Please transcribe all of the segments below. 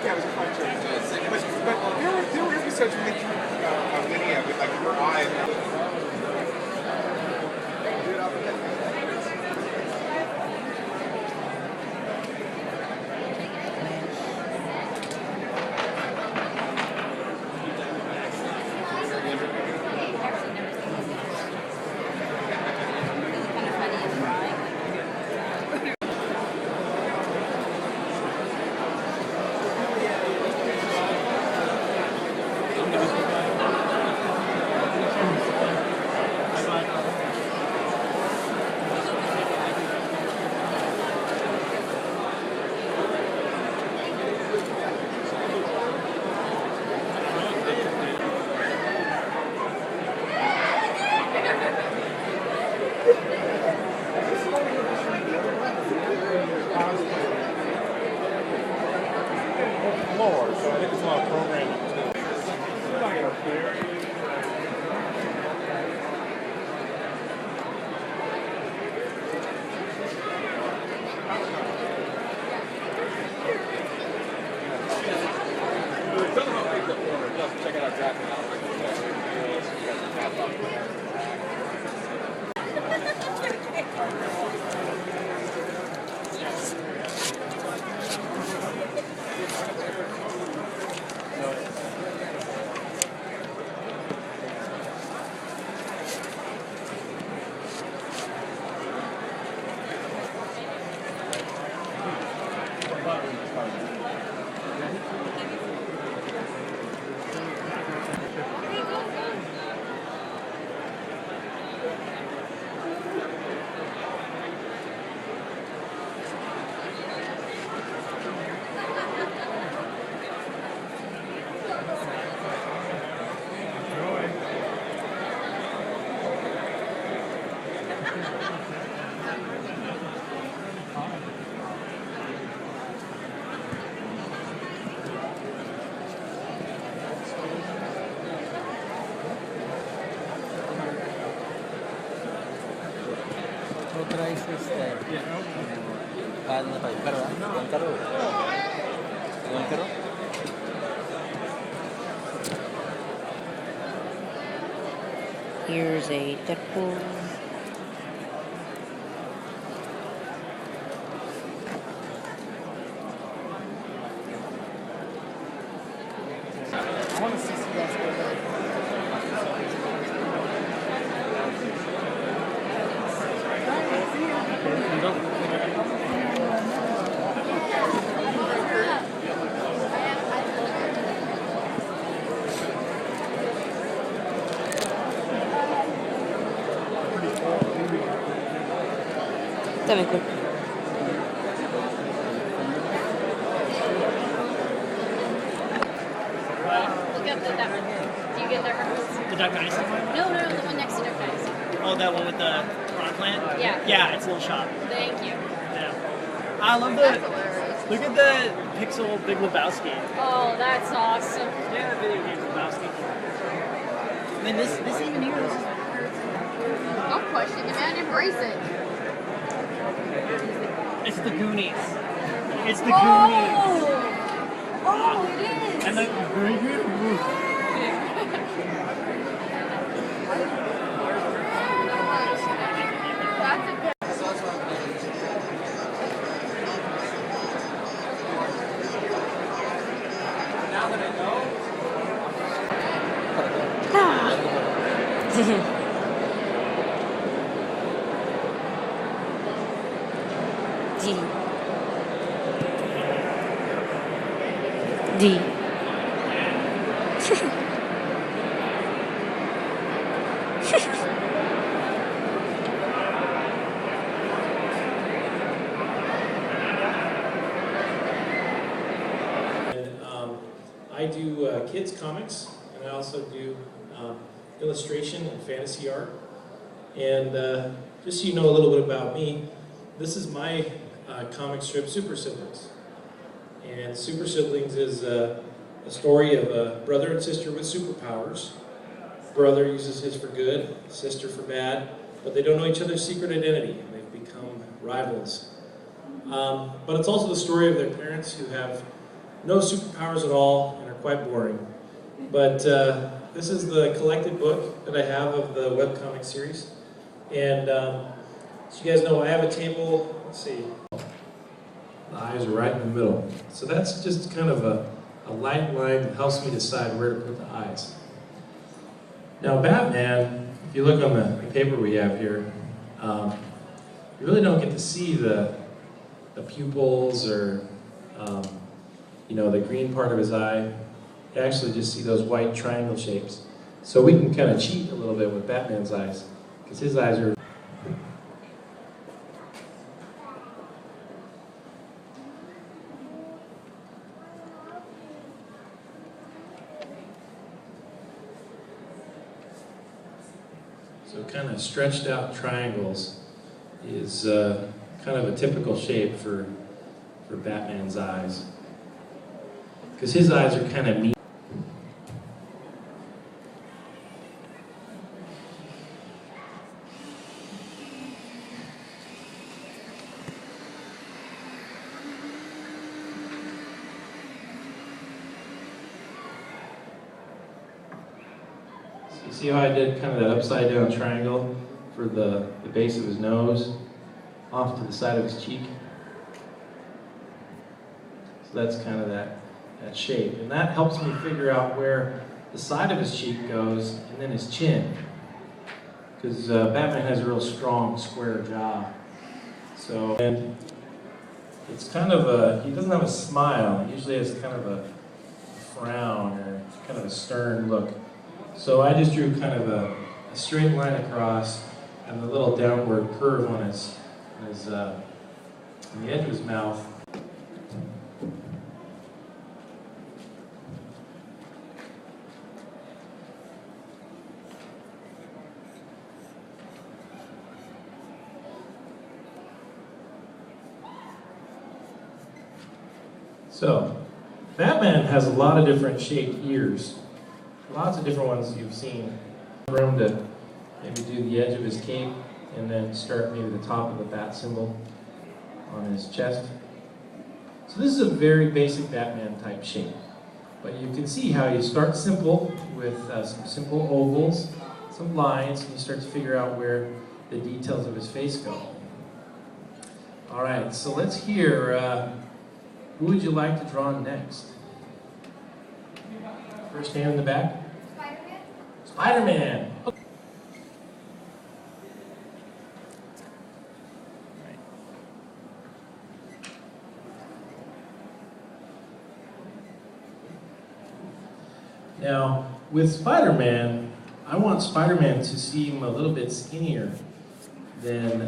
Yeah, it was a fun trip. But there were episodes when they drew Lydia with like her eyes. More, so I think it's a lot of programming too. Check it out, Jack. Authorized style. Kaya na tayo. Pero yung karo. Yung karo. Here's a Deadpool. I want to see some guys go there. También cool. Look up that one. Do you get that reference? The Duck Dynasty one? No, the one next to Duck Dynasty. Oh, that one with the rock plant? Yeah. Yeah, it's a little shop. Thank you. Yeah. I love the. Look at the Pixel Big Lebowski. Oh, that's awesome. Yeah, the video games Lebowski. And then this even here, this is. Don't question it, man. Embrace it. It's the Goonies. It's the Goonies. Oh, it is. And the very good. That's a good. D. I do kids comics, and I also do illustration and fantasy art. And just so you know a little bit about me, this is my comic strip, Super Siblings. And Super Siblings is a story of a brother and sister with superpowers. Brother uses his for good, sister for bad, but they don't know each other's secret identity. They've become rivals. But it's also the story of their parents who have no superpowers at all and are quite boring. But this is the collected book that I have of the webcomic series. And so you guys know I have a table, let's see, the eyes are right in the middle. So that's just kind of a light line that helps me decide where to put the eyes. Now Batman, if you look on the paper we have here, you really don't get to see the pupils or you know, the green part of his eye. You actually just see those white triangle shapes. So we can kind of cheat a little bit with Batman's eyes, because his eyes are so kind of stretched out triangles is kind of a typical shape for Batman's eyes, because his eyes are kind of neat. You see how I did kind of that upside down triangle for the base of his nose off to the side of his cheek? So that's kind of that shape. And that helps me figure out where the side of his cheek goes and then his chin. Because Batman has a real strong square jaw. So, and it's kind of he doesn't have a smile. He usually has kind of a frown or kind of a stern look. So I just drew kind of a straight line across and a little downward curve on the edge of his mouth. So, Batman has a lot of different shaped ears. Lots of different ones you've seen. Room to maybe do the edge of his cape and then start maybe the top of the bat symbol on his chest. So this is a very basic Batman type shape. But you can see how you start simple with some simple ovals, some lines, and you start to figure out where the details of his face go. All right, so let's hear, who would you like to draw next? First hand in the back. Spider-Man? Spider-Man! Now, with Spider-Man, I want Spider-Man to seem a little bit skinnier than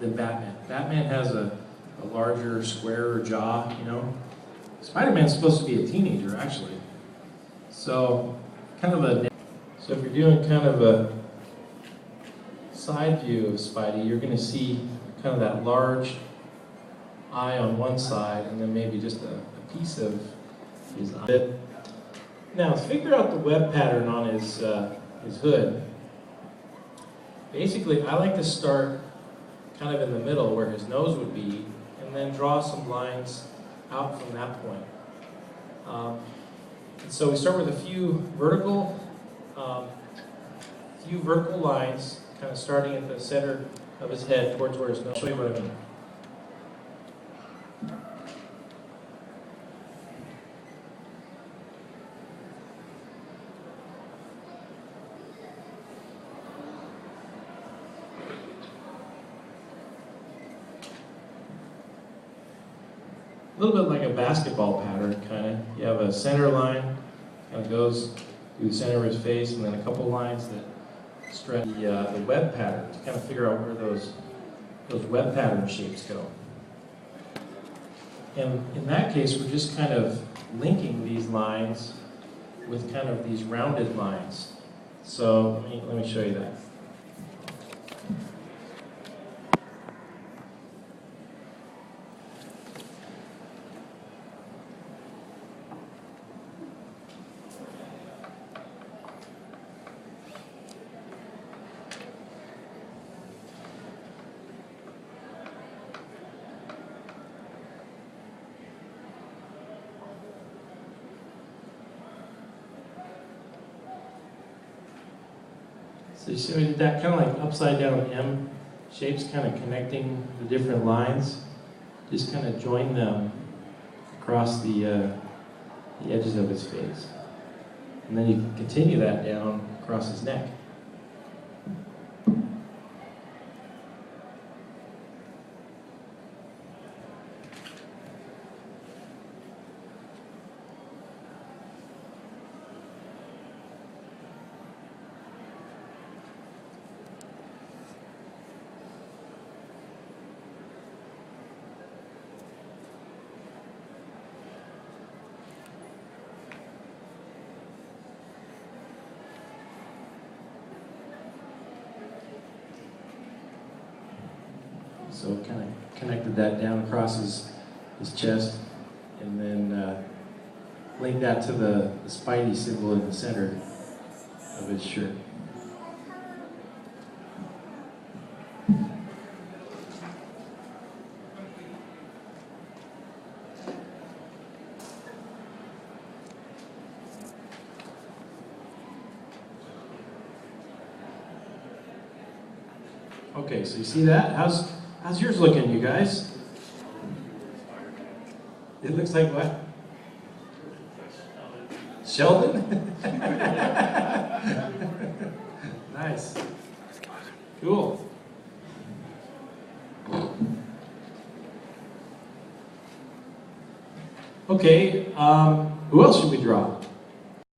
Batman. Batman has a larger, squarer jaw, you know. Spider-Man's supposed to be a teenager, actually. So if you're doing kind of a side view of Spidey, you're going to see kind of that large eye on one side, and then maybe just a piece of his eye. Now, to figure out the web pattern on his hood, basically I like to start kind of in the middle where his nose would be, and then draw some lines out from that point. And so we start with a few vertical lines, kind of starting at the center of his head towards where his nose. I'll show you what I mean. A little bit like a basketball pattern, kind of. You have a center line, kind of goes through the center of his face, and then a couple lines that stretch the web pattern to kind of figure out where those web pattern shapes go. And in that case, we're just kind of linking these lines with kind of these rounded lines. So let me show you that. So you see we did that kind of like upside down M shapes, kind of connecting the different lines. Just kind of join them across the edges of his face. And then you can continue that down across his neck. So kind of connected that down across his chest, and then linked that to the Spidey symbol in the center of his shirt. Okay, so you see that? How's yours looking, you guys? It looks like what? Sheldon? Nice. Cool. Okay, who else should we draw?